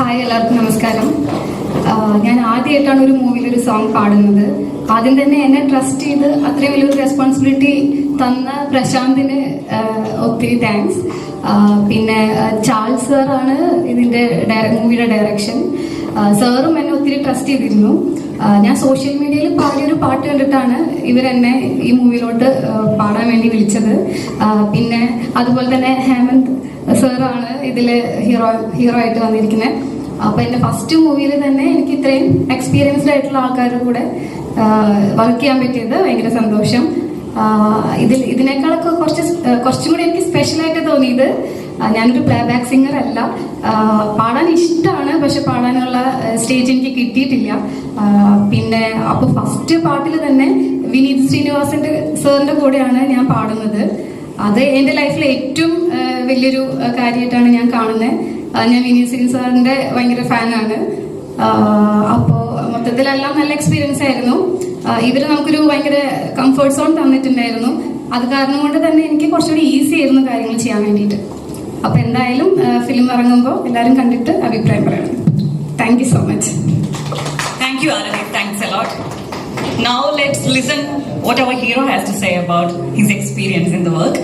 Hi, എല്ലാവർക്കും നമസ്കാരം. ഞാൻ ആദ്യമായിട്ടാണ് ഒരു മൂവിയിൽ ഒരു സോങ് പാടുന്നത്. ആദ്യം തന്നെ എന്നെ ട്രസ്റ്റ് ചെയ്ത് അത്രയും വലിയൊരു റെസ്പോൺസിബിലിറ്റി തന്ന പ്രശാന്തിന് ഒത്തിരി താങ്ക്സ്. പിന്നെ ചാൾസ് സാറാണ് ഇതിൻ്റെ മൂവിയുടെ ഡയറക്ഷൻ. സാറും എന്നെ ഒത്തിരി ട്രസ്റ്റ് ചെയ്തിരുന്നു. ഞാൻ സോഷ്യൽ മീഡിയയിൽ പാടിയൊരു പാട്ട് കണ്ടിട്ടാണ് ഇവരെന്നെ ഈ മൂവിയിലോട്ട് പാടാൻ വേണ്ടി വിളിച്ചത്. പിന്നെ അതുപോലെ തന്നെ ഹേമന്ത് സാറാണ് ഇതിൽ ഹീറോ ആയിട്ട് വന്നിരിക്കുന്നത്. അപ്പോൾ എൻ്റെ ഫസ്റ്റ് മൂവിയിൽ തന്നെ എനിക്ക് ഇത്രയും എക്സ്പീരിയൻസ്ഡ് ആയിട്ടുള്ള ആൾക്കാരുടെ കൂടെ വർക്ക് ചെയ്യാൻ പറ്റിയത് ഭയങ്കര സന്തോഷം. ഇതിനേക്കാളൊക്കെ കുറച്ചും കൂടി എനിക്ക് സ്പെഷ്യലായിട്ട് തോന്നിയത്, ഞാനൊരു പ്ലേ ബാക്ക് സിംഗർ അല്ല. പാടാൻ ഇഷ്ടമാണ്, പക്ഷെ പാടാനുള്ള സ്റ്റേജ് എനിക്ക് കിട്ടിയിട്ടില്ല. പിന്നെ അപ്പോൾ ഫസ്റ്റ് പാട്ടിൽ തന്നെ വിനീത് ശ്രീനിവാസന്റെ സാറിന്റെ കൂടെയാണ് ഞാൻ പാടുന്നത്. അത് എൻ്റെ ലൈഫിലെ ഏറ്റവും വലിയൊരു കാര്യമായിട്ടാണ് ഞാൻ കാണുന്നത്. ഞാൻ വിനീത് ശ്രീനിവാസൻ സാറിന്റെ ഭയങ്കര ഫാനാണ്. അപ്പോൾ മൊത്തത്തിലെല്ലാം നല്ല എക്സ്പീരിയൻസ് ആയിരുന്നു. ഇവർ നമുക്കൊരു ഭയങ്കര കംഫർട്ട് സോൺ തന്നിട്ടുണ്ടായിരുന്നു. അത് കാരണം കൊണ്ട് തന്നെ എനിക്ക് കുറച്ചുകൂടി ഈസി ആയിരുന്നു കാര്യങ്ങൾ ചെയ്യാൻ വേണ്ടിയിട്ട്. അപ്പൊ എന്തായാലും ഫിലിം ഇറങ്ങുമ്പോൾ എല്ലാവരും കണ്ടിട്ട് അഭിപ്രായം പറയണം. Thank you so much. Thank you, Aravi. Thanks a lot. Now let's listen what our hero has to say about his experience in the work.